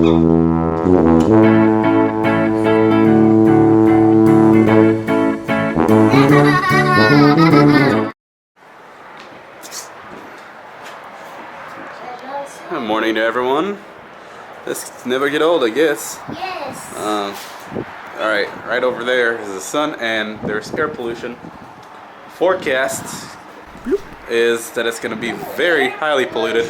Good morning to everyone. This never get old, I guess. Yes. Alright, right over there is the sun, and there's air pollution. Forecast is that it's going to be very highly polluted.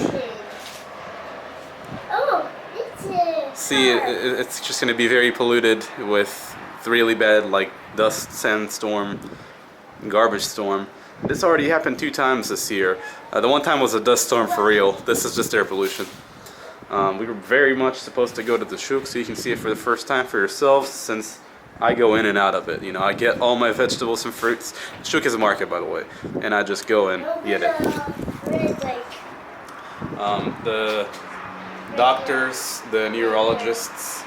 Oh, it's a See, it's just going to be very polluted with really bad, like, dust, sandstorm, garbage storm. This already happened 2 times this year. The one time was a dust storm for real. This is just air pollution. We were very much supposed to go to the shuk so you can see it for the first time for yourselves, since I go in and out of it. You know, I get all my vegetables and fruits. Shuk is a market, by the way, and I just go and get it. The doctors, the neurologists'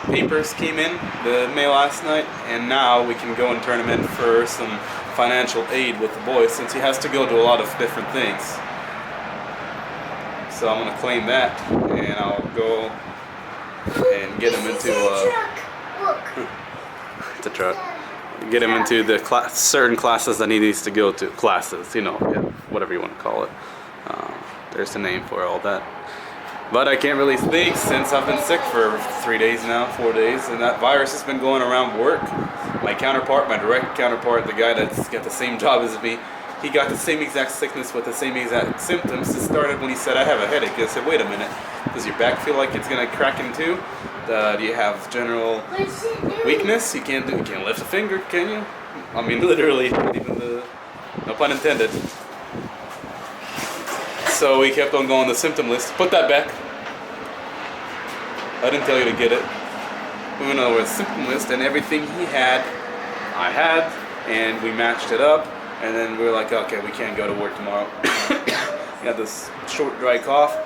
papers came in the mail last night, and now we can go and turn them in for some financial aid with the boy, since he has to go to a lot of different things. So I'm gonna claim that, and I'll go and get him into it's a truck. Get him into the certain classes that he needs to go to. Classes, you know, yeah, whatever you want to call it. There's a name for all that. But I can't really think, since I've been sick for 3 days now, 4 days, and that virus has been going around work. My counterpart, my direct counterpart, the guy that's got the same job as me, he got the same exact sickness with the same exact symptoms. It started when he said, I have a headache. I said, wait a minute, does your back feel like it's gonna crack in two? Do you have general weakness? You can't lift a finger, can you? I mean, literally, not even no pun intended. So we kept on going the symptom list. Put that back. I didn't tell you to get it. We went over the symptom list, and everything he had, I had, and we matched it up. And then we were like, okay, we can't go to work tomorrow. He had this short, dry cough,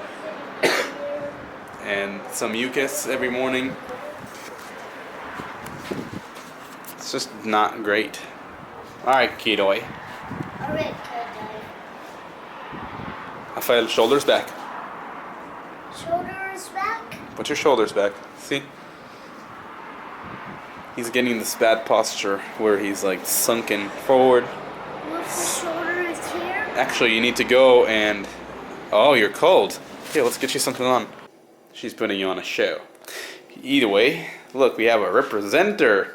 and some mucus every morning. It's just not great. All right, Kitty. Alright, Kitty. Rafael, shoulders back. Shoulders back. Put your shoulders back. See? He's getting this bad posture where he's like sunken forward. What's the shoulders here? Actually, you need to go and... Oh, you're cold. Okay, let's get you something on. She's putting you on a show. Either way, look, we have a representer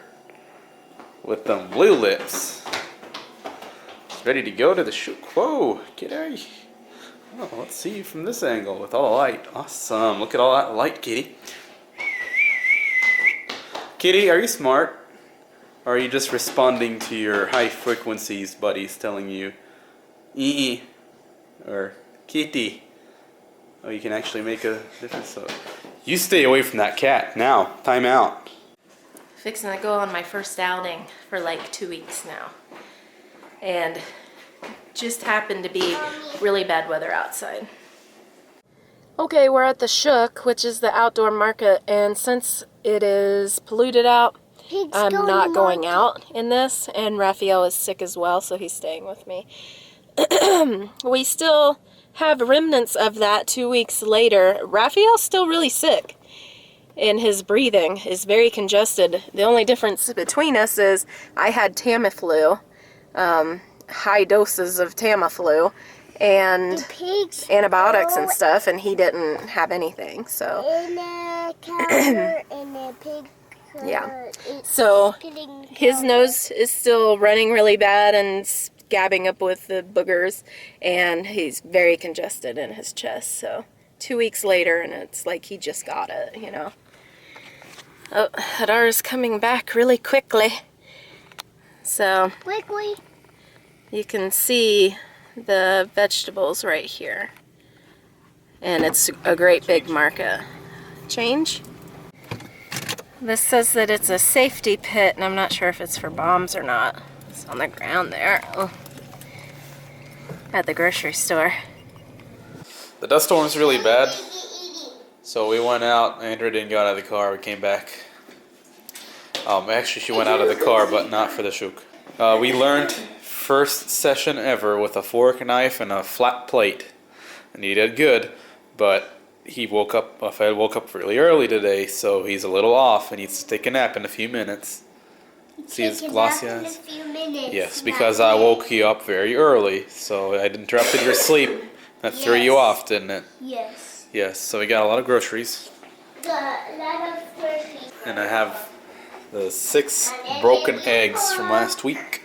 with them blue lips. Ready to go to the show. Whoa, Kitty. Oh, let's see you from this angle with all the light. Awesome. Look at all that light, Kitty. Kitty, are you smart? Or are you just responding to your high frequencies buddies telling you ee or kitty? Oh, you can actually make a difference. So you stay away from that cat now. Time out. Fixing to go on my first outing for like 2 weeks now. And just happened to be really bad weather outside. Okay, we're at the Shuk, which is the outdoor market, and since it is polluted out, I'm not going out in this, and Rafael is sick as well, so he's staying with me. We still have remnants of that 2 weeks later. Rafael's still really sick, and his breathing is very congested. The only difference between us is I had Tamiflu, high doses of Tamiflu, and antibiotics and stuff, and he didn't have anything, so. Yeah, so his nose is still running really bad and gabbing up with the boogers, and he's very congested in his chest. So 2 weeks later, and it's like he just got it, you know. Oh, Hadar is coming back really quickly. So you can see the vegetables right here, and it's a great big market. Change. This says that it's a safety pit, and I'm not sure if it's for bombs or not. It's on the ground there. Oh. At the grocery store. The dust storm is really bad, so we went out. Andrea didn't get out of the car. We came back. Actually, she went out of the car, but not for the shuk. We learned first session ever with a fork, knife, and a flat plate, and you did good. But Rafael woke up really early today, so he's a little off and needs to take a nap in a few minutes. See his glacias? Yes, because I woke you up very early, so I interrupted your sleep. That threw you off, didn't it? Yes. Yes, so we got a lot of groceries. A lot of groceries. And I have the 6 broken eggs from last week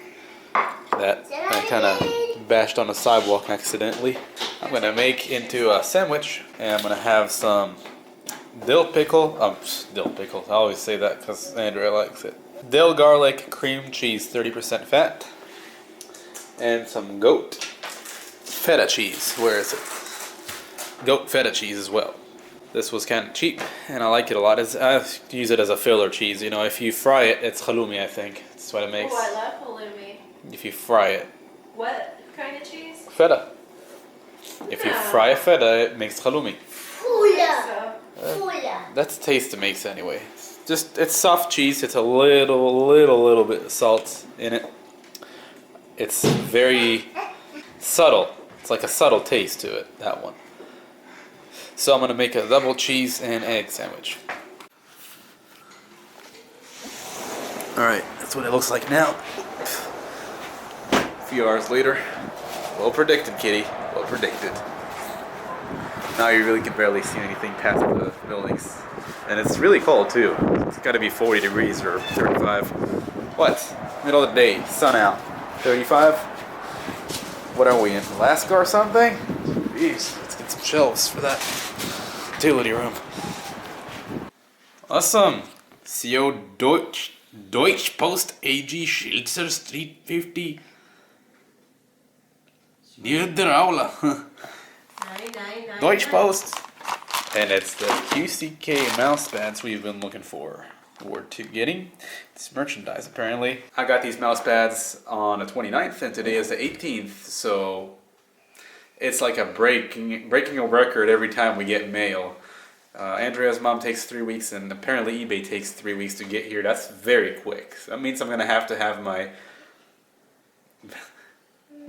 that I kind of bashed on the sidewalk accidentally. I'm going to make into a sandwich, and I'm going to have some dill pickle. Dill pickle. I always say that because Andrea likes it. Dill garlic cream cheese, 30% fat, and some goat feta cheese. Where is it? Goat feta cheese as well. This was kind of cheap, and I like it a lot. I use it as a filler cheese. You know, if you fry it, it's halloumi, I think. That's what it makes. Oh, I love halloumi. If you fry it. What kind of cheese? Feta. If you fry a feta, it makes halloumi. Fuller. Fuller. That's the taste it makes anyway. It's soft cheese. It's a little bit of salt in it. It's very subtle. It's like a subtle taste to it, that one. So I'm going to make a double cheese and egg sandwich. Alright, that's what it looks like now. A few hours later. Well predicted, Kitty. Well predicted. Now you really can barely see anything past the buildings. And it's really cold too. It's got to be 40 degrees or 35. What? Middle of the day, sun out. 35? What are we in, Alaska or something? Jeez, let's get some shelves for that utility room. Awesome. CO Deutsch Post AG Schilzer Street 50. Near der Aula. Deutsch Post. And it's the QCK mouse pads we've been looking for. Getting this merchandise apparently. I got these mouse pads on the 29th and today is the 18th, so it's like a breaking a record every time we get mail. Andrea's mom takes 3 weeks and apparently eBay takes 3 weeks to get here. That's very quick. So that means I'm gonna have my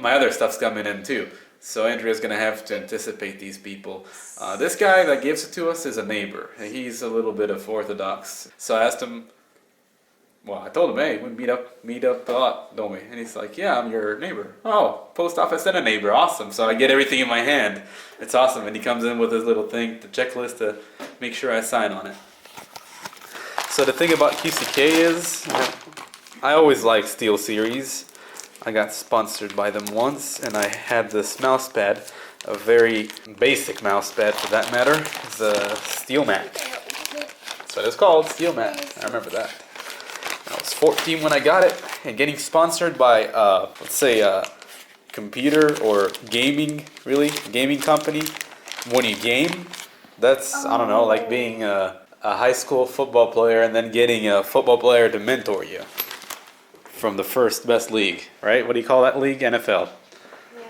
other stuff's coming in too. So Andrea's gonna have to anticipate these people. This guy that gives it to us is a neighbor. He's a little bit of orthodox. So I asked him, well, I told him, hey, we meet up a lot, don't we? And he's like, yeah, I'm your neighbor. Oh, post office and a neighbor, awesome. So I get everything in my hand. It's awesome. And he comes in with his little thing, the checklist to make sure I sign on it. So the thing about QCK is, I always like Steel Series. I got sponsored by them once, and I had this mouse pad, a very basic mouse pad for that matter. It's a steel mat. That's what it's called, steel mat. I remember that. I was 14 when I got it, and getting sponsored by, let's say, a computer or gaming company. When you game, that's, I don't know, like being a high school football player and then getting a football player to mentor you. From the first best league, right? What do you call that league? NFL. Yeah.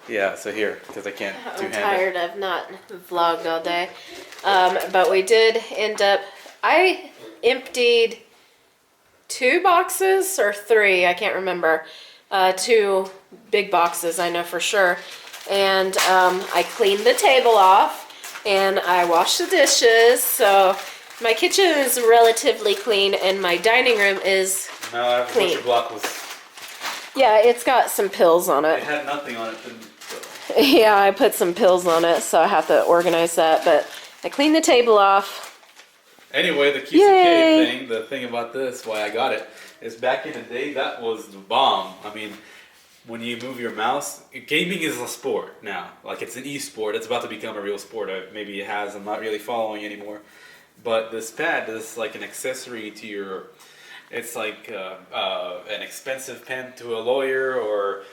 Yeah, so here, because I can't I'm two-hand tired of not vlogged all day. But we did end up, I emptied 2 boxes or 3, I can't remember. 2 big boxes, I know for sure. And I cleaned the table off and I washed the dishes. So my kitchen is relatively clean and my dining room is No, clean. butcher block was. Yeah, it's got some pills on it. It had nothing on it. Yeah, I put some pills on it, so I have to organize that. But I cleaned the table off. Anyway, the QCK Yay. thing, the thing about this, why I got it, is back in the day, that was the bomb. I mean, when you move your mouse, gaming is a sport now. Like, it's an e-sport. It's about to become a real sport. Maybe it has. I'm not really following anymore. But this pad is like an accessory to your... It's like an expensive pen to a lawyer or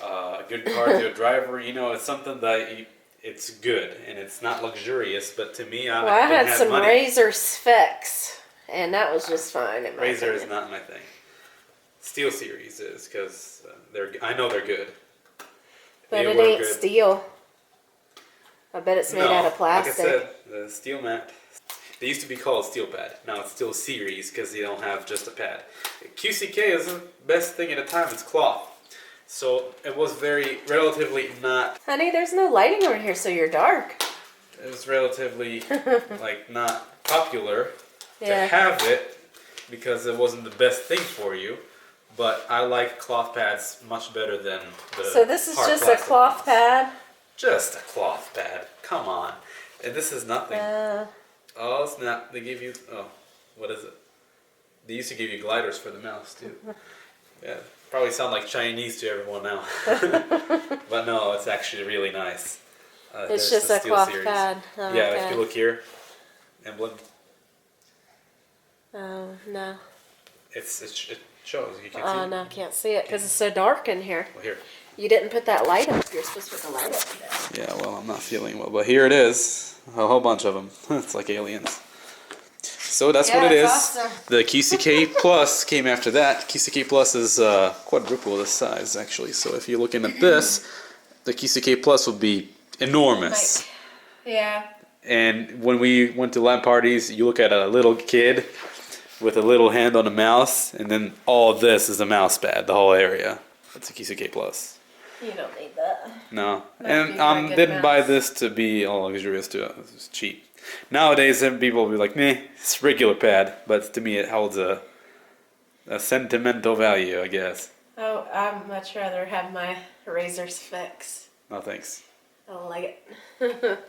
a good car to a driver. You know, it's something that it's good and it's not luxurious. But to me, Well, I had some Razer Specs, and that was just fine. In my Razer is opinion. not my thing. Steel Series is because I know they're good. But They it work ain't good. steel. I bet it's made out of plastic. Like I said, the steel mat. They used to be called Steel Pad. Now it's Steel Series because they don't have just a pad. QCK is the best thing at the time. It's cloth. So it was relatively not... Honey, there's no lighting over here, so you're dark. it was relatively like not popular Yeah. to have it because it wasn't the best thing for you. But I like cloth pads much better than the So this is hard just a plastic cloth ones. pad. Just a cloth pad. Come on. And this is nothing. Oh, it's not. They give you. Oh, what is it? They used to give you gliders for the mouse too. Yeah, probably sound like Chinese to everyone now. But no, it's actually really nice. It's there's just the a Steel cloth series. pad. Oh, Yeah, okay. if you look here, emblem. Oh, no. It shows. You can see. Oh, no, I can't see it because it's so dark in here. Well, here. You didn't put that light up. You're supposed to put the light up there. Yeah, well, I'm not feeling well, but here it is. A whole bunch of them. It's like aliens. So that's what it is. Awesome. The QCK Plus came after that. QCK Plus is quadruple the size, actually. So if you're looking at this, the QCK Plus would be enormous. Yeah. And when we went to LAN parties, you look at a little kid with a little hand on a mouse, and then all this is a mouse pad, the whole area. That's a QCK Plus. You don't need that. No, Not and being a good didn't buy mouse. this to be all luxurious. To it's cheap. Nowadays, people will be like, "Meh, it's a regular pad," but to me, it holds a sentimental value, I guess. Oh, I'd much rather have my razors fixed. No thanks. I don't like it.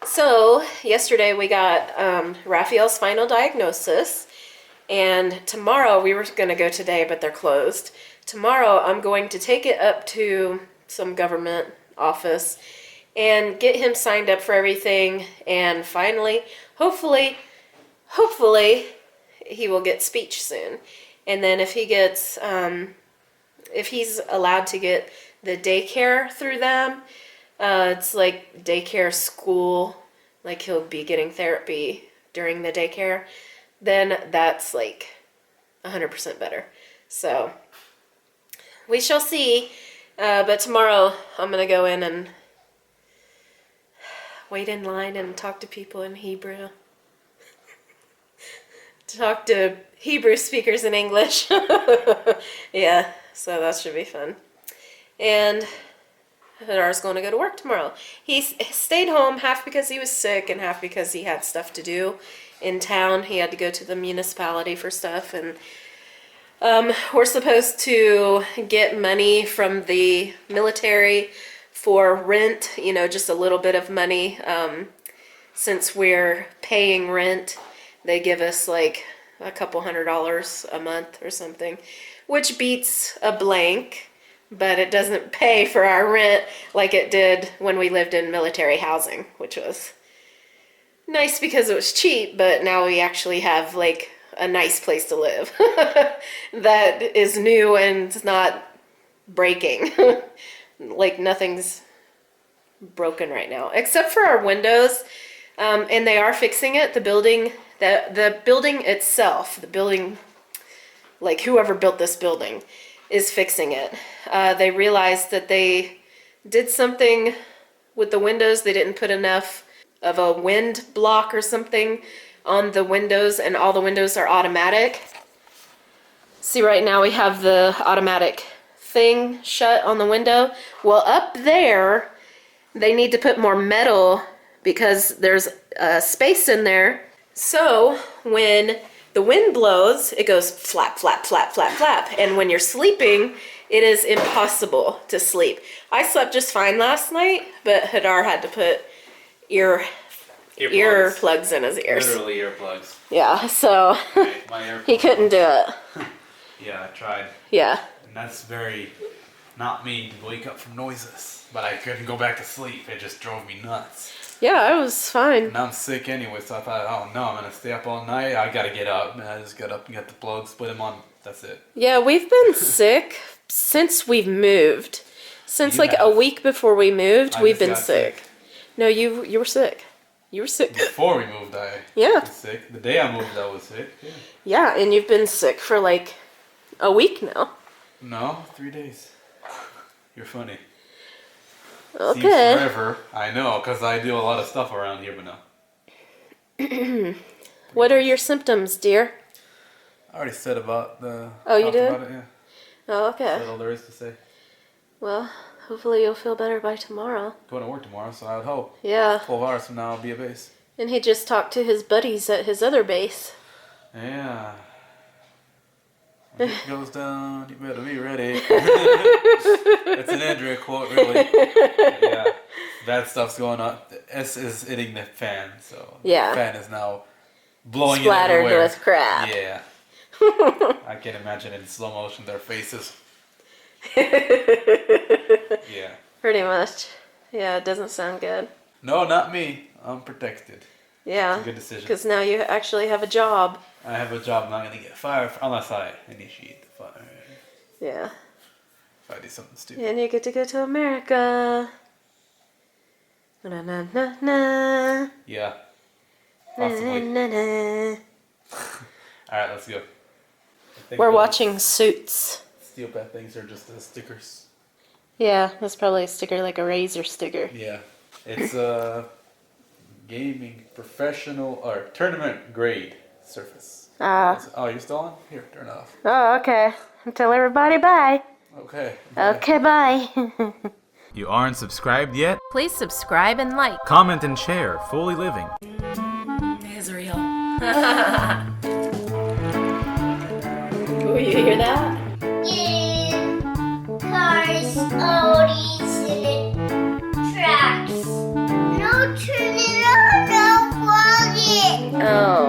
So, yesterday we got Rafael's final diagnosis. And tomorrow, we were going to go today, but they're closed. Tomorrow, I'm going to take it up to some government office and get him signed up for everything. And finally, hopefully, he will get speech soon. And then if he gets, if he's allowed to get the daycare through them, it's like daycare school, like he'll be getting therapy during the daycare, then that's like 100% better. So we shall see. But tomorrow I'm going to go in and wait in line and talk to people in Hebrew. Talk to Hebrew speakers in English. Yeah, so that should be fun. And Hadar's going to go to work tomorrow. He stayed home half because he was sick and half because he had stuff to do in town. He had to go to the municipality for stuff, and we're supposed to get money from the military for rent, you know, just a little bit of money. Since we're paying rent, they give us like a couple $100 a month or something, which beats a blank, but it doesn't pay for our rent like it did when we lived in military housing, which was nice because it was cheap, but now we actually have like a nice place to live that is new and it's not breaking. Like nothing's broken right now except for our windows, and they are fixing it. The building itself, the building, like whoever built this building is fixing it. They realized that they did something with the windows. They didn't put enough of a wind block or something on the windows, and all the windows are automatic. See, right now we have the automatic thing shut on the window. Well, up there, they need to put more metal because there's space in there. So when the wind blows, it goes flap, flap, flap, flap, flap. And when you're sleeping, it is impossible to sleep. I slept just fine last night, but Hadar had to put earplugs in his ears. Literally earplugs. Yeah, so My earplugs. he couldn't do it. Yeah, I tried. Yeah. And that's very not me to wake up from noises. But I couldn't go back to sleep. It just drove me nuts. Yeah, I was fine. And I'm sick anyway, so I thought, oh no, I'm going to stay up all night. I got to get up. And I just got up and got the plugs, put them on. That's it. Yeah, we've been sick since we've moved. Since You like have. a week before we moved, I we've just been got sick. No, you were sick. You were sick. Before we moved, I Yeah. was sick. The day I moved, I was sick. Yeah. Yeah, and you've been sick for like a week now. No, 3 days. You're funny. Seems Okay. forever. I know, because I do a lot of stuff around here, but no. What are your symptoms, dear? I already said about the... Oh, you talked did? About it, yeah. Oh, okay. That's all there is to say. Well, hopefully you'll feel better by tomorrow. Going to work tomorrow, so I would hope. Yeah. 12 hours from now I'll be at base. And he just talked to his buddies at his other base. Yeah. When it goes down, you better be ready. That's an Andrea quote, really. Yeah. Bad stuff's going on. The S is hitting the fan, so Yeah. the fan is now blowing Splattered it everywhere. with crap. Yeah. I can imagine in slow motion their faces. Yeah. Pretty much. Yeah, it doesn't sound good. No, not me. I'm protected. Yeah. It's a good decision. Because now you actually have a job. I have a job. I'm not going to get fired unless I initiate the fire. Yeah. If I do something stupid. And you get to go to America. Na na na na. Yeah. Na, Possibly. na, na. Alright, let's go. I think We're those watching Suits. Steel pad things are just stickers. Yeah, that's probably a sticker, like a razor sticker. Yeah. It's a gaming professional or tournament grade surface. Oh, you're still on? Here, turn it off. Oh, okay. Tell everybody bye. Okay. Okay, bye. You aren't subscribed yet? Please subscribe and like. Comment and share. Fully Living. Israel. Ooh, you hear that? In cars, Audis, and tracks. No turn it on, no plug it. Oh.